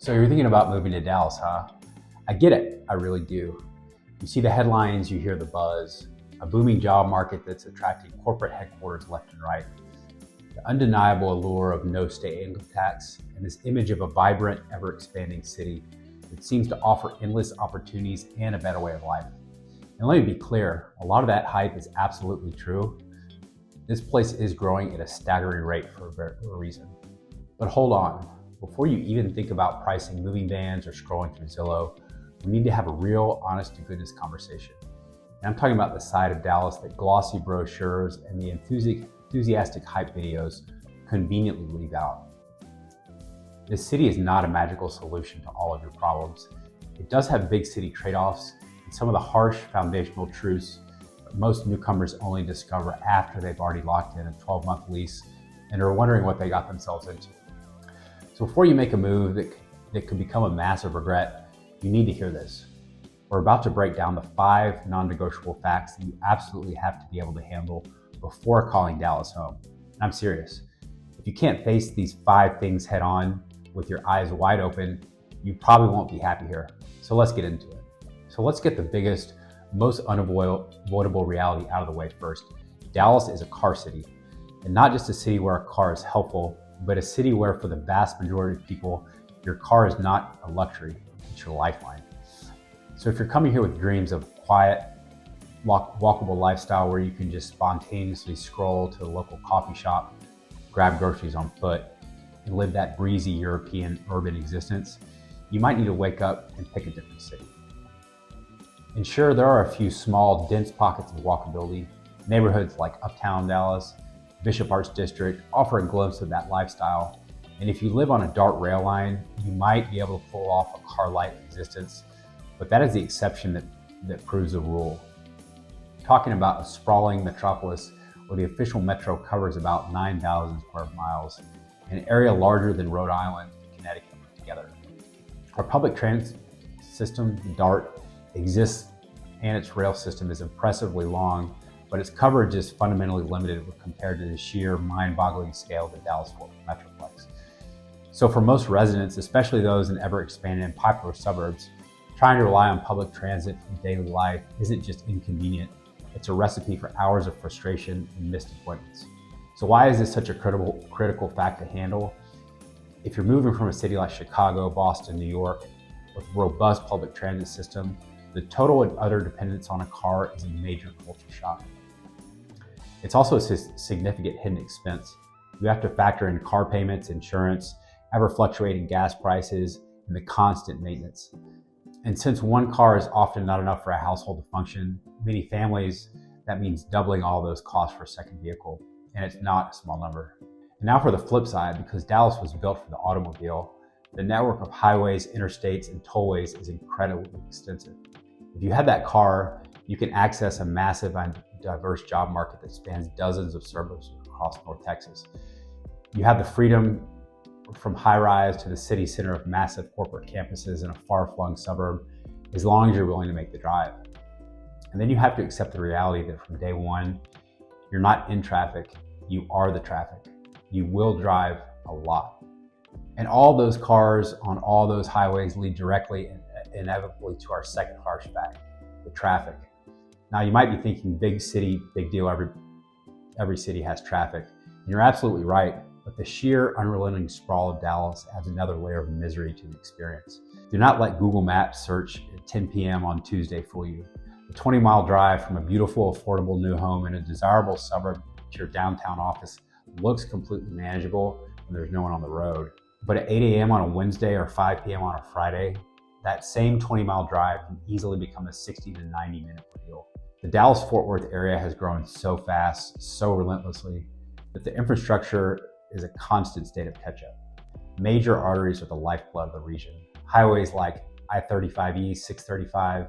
So you're thinking about moving to Dallas, huh? I get it, I really do. You see the headlines, you hear the buzz, a booming job market that's attracting corporate headquarters left and right. The undeniable allure of no state income tax and this image of a vibrant, ever-expanding city that seems to offer endless opportunities and a better way of life. And let me be clear, a lot of that hype is absolutely true. This place is growing at a staggering rate for a reason. But hold on, before you even think about pricing moving vans or scrolling through Zillow, we need to have a real, honest-to-goodness conversation. And I'm talking about the side of Dallas that glossy brochures and the enthusiastic hype videos conveniently leave out. This city is not a magical solution to all of your problems. It does have big city trade-offs and some of the harsh foundational truths that most newcomers only discover after they've already locked in a 12-month lease and are wondering what they got themselves into. So before you make a move that could become a massive regret, you need to hear this. We're about to break down the 5 non-negotiable facts that you absolutely have to be able to handle before calling Dallas home. And I'm serious. If you can't face these 5 things head on with your eyes wide open, you probably won't be happy here. So let's get into it. So let's get the biggest, most unavoidable reality out of the way first. Dallas is a car city, and not just a city where a car is helpful, but a city where for the vast majority of people, your car is not a luxury, it's your lifeline. So if you're coming here with dreams of quiet, walkable lifestyle where you can just spontaneously scroll to the local coffee shop, grab groceries on foot, and live that breezy European urban existence, you might need to wake up and pick a different city. And sure, there are a few small, dense pockets of walkability. Neighborhoods like Uptown Dallas, Bishop Arts District offer a glimpse of that lifestyle. And if you live on a DART rail line, you might be able to pull off a car-light existence, but that is the exception that proves the rule. Talking about a sprawling metropolis where the official metro covers about 9,000 square miles, an area larger than Rhode Island and Connecticut put together. Our public transit system, DART, exists and its rail system is impressively long, but its coverage is fundamentally limited compared to the sheer mind-boggling scale of the Dallas-Fort Worth Metroplex. So for most residents, especially those in ever-expanding and popular suburbs, trying to rely on public transit for daily life isn't just inconvenient, it's a recipe for hours of frustration and missed appointments. So why is this such a critical fact to handle? If you're moving from a city like Chicago, Boston, New York, with a robust public transit system, the total and utter dependence on a car is a major culture shock. It's also a significant hidden expense. You have to factor in car payments, insurance, ever-fluctuating gas prices, and the constant maintenance. And since one car is often not enough for a household to function, many families, that means doubling all those costs for a second vehicle, and it's not a small number. And now for the flip side, because Dallas was built for the automobile, the network of highways, interstates, and tollways is incredibly extensive. If you have that car, you can access a massive and diverse job market that spans dozens of suburbs across North Texas. You have the freedom from high-rise to the city center of massive corporate campuses in a far-flung suburb, as long as you're willing to make the drive. And then you have to accept the reality that from day one, you're not in traffic, you are the traffic. You will drive a lot. And all those cars on all those highways lead directly and inevitably to our second harsh fact, the traffic. Now you might be thinking big city, big deal, every city has traffic. And you're absolutely right, but the sheer unrelenting sprawl of Dallas adds another layer of misery to the experience. Do not let Google Maps search at 10 p.m. on Tuesday fool you. The 20-mile drive from a beautiful, affordable new home in a desirable suburb to your downtown office looks completely manageable when there's no one on the road. But at 8 a.m. on a Wednesday or 5 p.m. on a Friday, that same 20-mile drive can easily become a 60 to 90-minute ordeal. The Dallas-Fort Worth area has grown so fast, so relentlessly, that the infrastructure is a constant state of catch-up. Major arteries are the lifeblood of the region. Highways like I-35E, 635,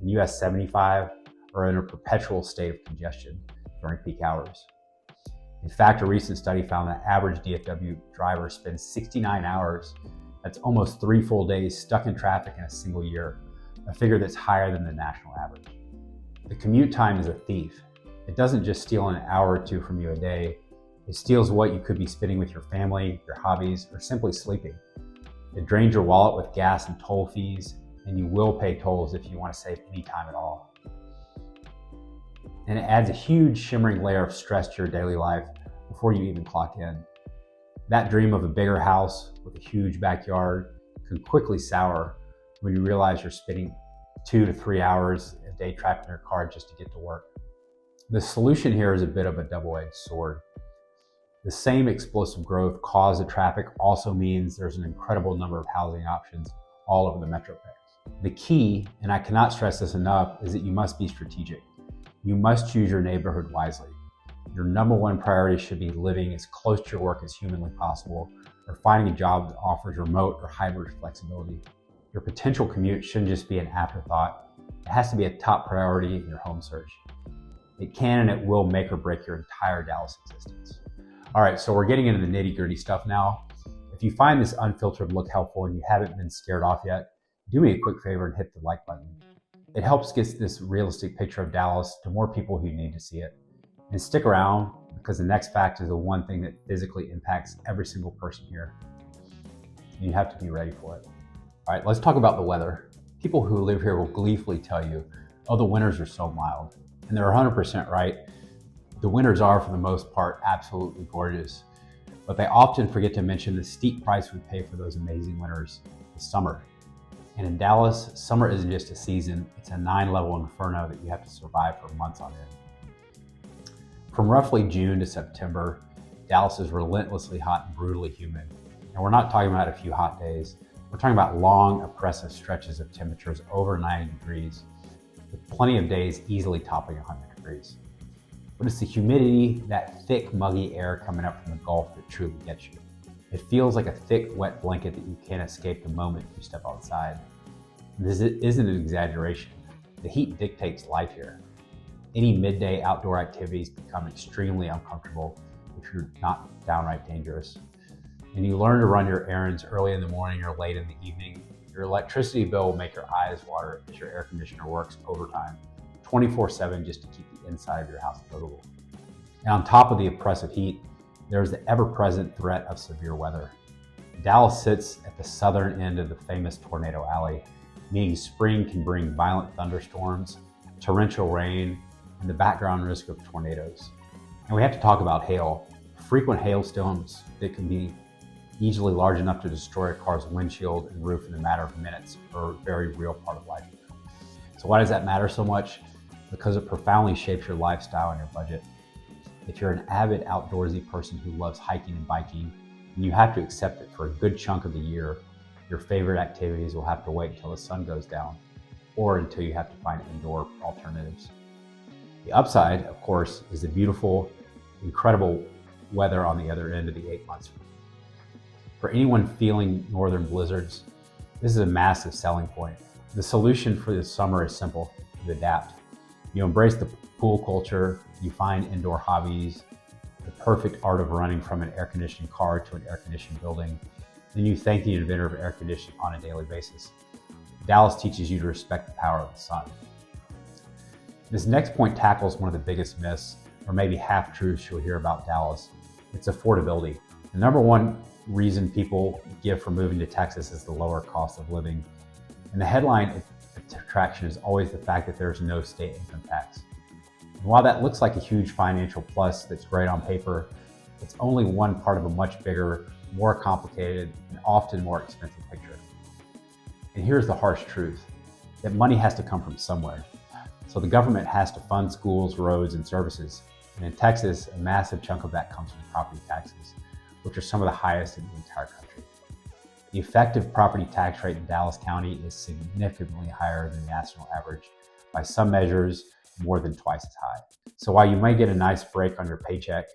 and US 75 are in a perpetual state of congestion during peak hours. In fact, a recent study found that average DFW driver spends 69 hours, that's almost 3 full days, stuck in traffic in a single year, a figure that's higher than the national average. The commute time is a thief. It doesn't just steal an hour or two from you a day, it steals what you could be spending with your family, your hobbies, or simply sleeping. It drains your wallet with gas and toll fees, and you will pay tolls if you want to save any time at all. And it adds a huge shimmering layer of stress to your daily life before you even clock in. That dream of a bigger house with a huge backyard can quickly sour when you realize you're spending 2 to 3 hours a day trapped in your car just to get to work. The solution here is a bit of a double-edged sword. The same explosive growth caused the traffic also means there's an incredible number of housing options all over the metroplex. The key, and I cannot stress this enough, is that you must be strategic. You must choose your neighborhood wisely. Your number one priority should be living as close to your work as humanly possible, or finding a job that offers remote or hybrid flexibility. Your potential commute shouldn't just be an afterthought. It has to be a top priority in your home search. It can and it will make or break your entire Dallas existence. All right, so we're getting into the nitty-gritty stuff now. If you find this unfiltered look helpful and you haven't been scared off yet, do me a quick favor and hit the like button. It helps get this realistic picture of Dallas to more people who need to see it. And stick around, because the next fact is the one thing that physically impacts every single person here. You have to be ready for it. All right, let's talk about the weather. People who live here will gleefully tell you, oh, the winters are so mild. And they're 100% right. The winters are, for the most part, absolutely gorgeous. But they often forget to mention the steep price we pay for those amazing winters, the summer. And in Dallas, summer isn't just a season, it's a 9-level inferno that you have to survive for months on end. From roughly June to September, Dallas is relentlessly hot and brutally humid. And we're not talking about a few hot days. We're talking about long, oppressive stretches of temperatures over 90 degrees, with plenty of days easily topping 100 degrees. But it's the humidity, that thick, muggy air coming up from the Gulf that truly gets you. It feels like a thick, wet blanket that you can't escape the moment you step outside. This isn't an exaggeration. The heat dictates life here. Any midday outdoor activities become extremely uncomfortable if you're not downright dangerous. And you learn to run your errands early in the morning or late in the evening. Your electricity bill will make your eyes water as your air conditioner works overtime, 24/7, just to keep the inside of your house livable. And on top of the oppressive heat, there's the ever-present threat of severe weather. Dallas sits at the southern end of the famous Tornado Alley, meaning spring can bring violent thunderstorms, torrential rain, and the background risk of tornadoes. And we have to talk about hail. Frequent hailstones that can be easily large enough to destroy a car's windshield and roof in a matter of minutes are a very real part of life. So why does that matter so much? Because it profoundly shapes your lifestyle and your budget. If you're an avid outdoorsy person who loves hiking and biking, then you have to accept that for a good chunk of the year, your favorite activities will have to wait until the sun goes down, or until you have to find indoor alternatives. The upside, of course, is the beautiful, incredible weather on the other end of the 8 months. For anyone feeling northern blizzards, this is a massive selling point. The solution for this summer is simple: you adapt. You embrace the pool culture, you find indoor hobbies, the perfect art of running from an air-conditioned car to an air-conditioned building, then you thank the inventor of air conditioning on a daily basis. Dallas teaches you to respect the power of the sun. This next point tackles one of the biggest myths, or maybe half-truths you'll hear about Dallas. It's affordability. The number one reason people give for moving to Texas is the lower cost of living. And the headline attraction is always the fact that there's no state income tax. And while that looks like a huge financial plus that's great on paper, it's only one part of a much bigger, more complicated, and often more expensive picture. And here's the harsh truth, that money has to come from somewhere. So the government has to fund schools, roads, and services. And in Texas, a massive chunk of that comes from property taxes, which are some of the highest in the entire country. The effective property tax rate in Dallas County is significantly higher than the national average, by some measures, more than twice as high. So while you might get a nice break on your paycheck,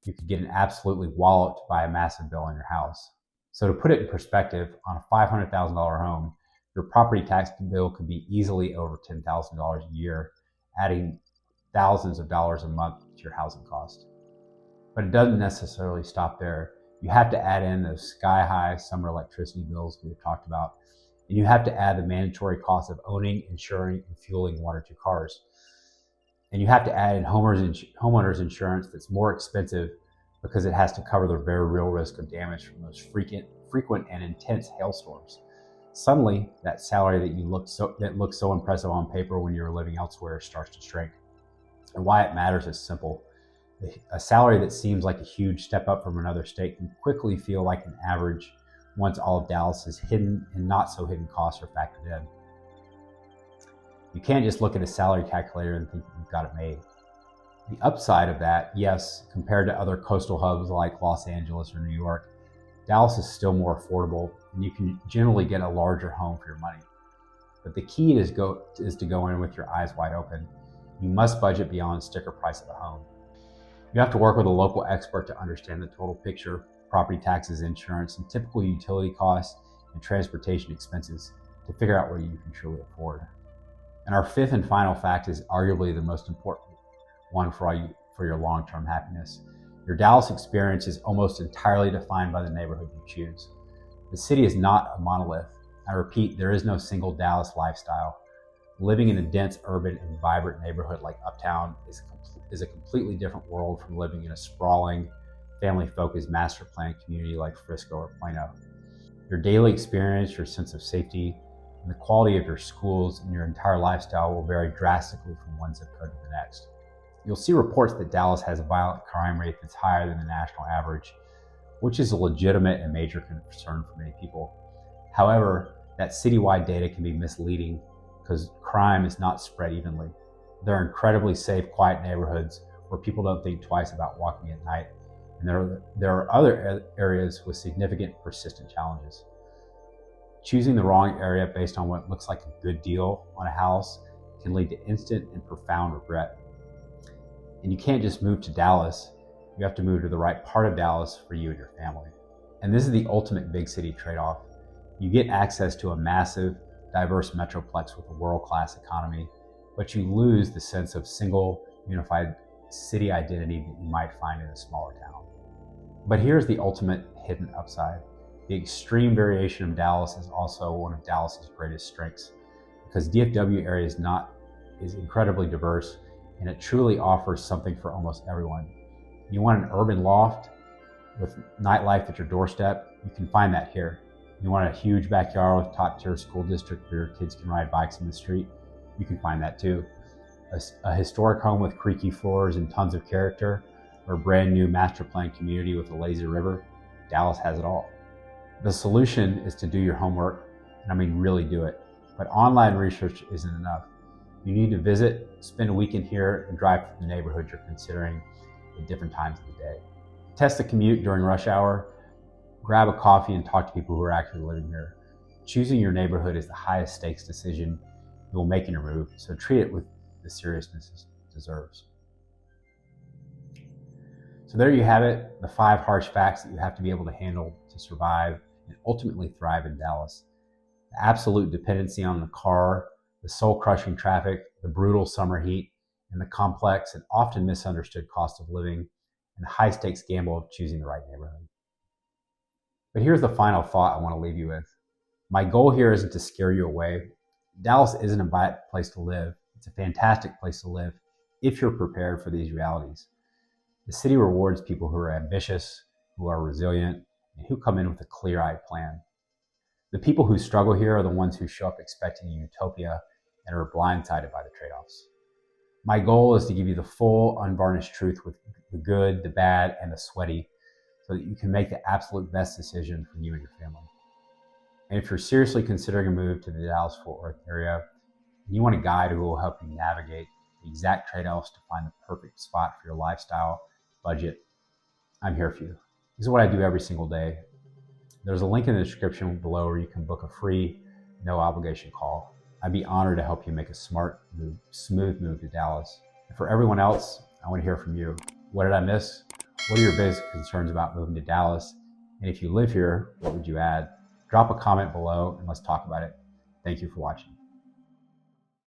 you could get an absolutely walloped by a massive bill on your house. So to put it in perspective, on a $500,000 home, your property tax bill could be easily over $10,000 a year, adding thousands of dollars a month to your housing cost. But it doesn't necessarily stop there. You have to add in those sky-high summer electricity bills we've talked about, and you have to add the mandatory cost of owning, insuring, and fueling 1 or 2 cars. And you have to add in homeowners insurance that's more expensive because it has to cover the very real risk of damage from those frequent frequent and intense hailstorms. Suddenly, that salary that looks so impressive on paper when you're living elsewhere starts to shrink. And why it matters is simple. A salary that seems like a huge step up from another state can quickly feel like an average once all of Dallas's hidden and not so hidden costs are factored in. You can't just look at a salary calculator and think you've got it made. The upside of that, yes, compared to other coastal hubs like Los Angeles or New York, Dallas is still more affordable and you can generally get a larger home for your money. But the key is to go in with your eyes wide open. You must budget beyond sticker price of the home. You have to work with a local expert to understand the total picture, property taxes, insurance, and typical utility costs and transportation expenses to figure out what you can truly afford. And our fifth and final fact is arguably the most important one for your long-term happiness. Your Dallas experience is almost entirely defined by the neighborhood you choose. The city is not a monolith. I repeat, there is no single Dallas lifestyle. Living in a dense, urban, and vibrant neighborhood like Uptown is a completely different world from living in a sprawling, family-focused master plan community like Frisco or Plano. Your daily experience, your sense of safety, and the quality of your schools and your entire lifestyle will vary drastically from one zip code to the next. You'll see reports that Dallas has a violent crime rate that's higher than the national average, which is a legitimate and major concern for many people. However, that citywide data can be misleading because crime is not spread evenly. There are incredibly safe, quiet neighborhoods where people don't think twice about walking at night, and there are other areas with significant persistent challenges. Choosing the wrong area based on what looks like a good deal on a house can lead to instant and profound regret. And you can't just move to Dallas, you have to move to the right part of Dallas for you and your family. And this is the ultimate big city trade-off. You get access to a massive, diverse metroplex with a world-class economy, but you lose the sense of single, unified city identity that you might find in a smaller town. But here's the ultimate hidden upside. The extreme variation of Dallas is also one of Dallas's greatest strengths, because DFW area is incredibly diverse, and it truly offers something for almost everyone. You want an urban loft with nightlife at your doorstep, you can find that here. You want a huge backyard with top-tier school district where your kids can ride bikes in the street, you can find that too. A historic home with creaky floors and tons of character, or a brand new master plan community with a lazy river, Dallas has it all. The solution is to do your homework, and I mean really do it. But online research isn't enough. You need to visit, spend a weekend here, and drive through the neighborhood you're considering at different times of the day. Test the commute during rush hour, grab a coffee and talk to people who are actually living here. Choosing your neighborhood is the highest stakes decision you will make in your move, so treat it with the seriousness it deserves. So there you have it, the 5 harsh facts that you have to be able to handle to survive and ultimately thrive in Dallas. The absolute dependency on the car, the soul-crushing traffic, the brutal summer heat, and the complex and often misunderstood cost of living, and the high-stakes gamble of choosing the right neighborhood. But here's the final thought I want to leave you with. My goal here isn't to scare you away. Dallas isn't a bad place to live. It's a fantastic place to live if you're prepared for these realities. The city rewards people who are ambitious, who are resilient, and who come in with a clear-eyed plan. The people who struggle here are the ones who show up expecting a utopia and are blindsided by the trade-offs. My goal is to give you the full, unvarnished truth with the good, the bad, and the sweaty, so that you can make the absolute best decision for you and your family. And if you're seriously considering a move to the Dallas-Fort Worth area, and you want a guide who will help you navigate the exact trade-offs to find the perfect spot for your lifestyle, budget, I'm here for you. This is what I do every single day. There's a link in the description below where you can book a free, no obligation call. I'd be honored to help you make a smart move, smooth move to Dallas. And for everyone else, I want to hear from you. What did I miss? What are your biggest concerns about moving to Dallas? And if you live here, what would you add? Drop a comment below and let's talk about it. Thank you for watching.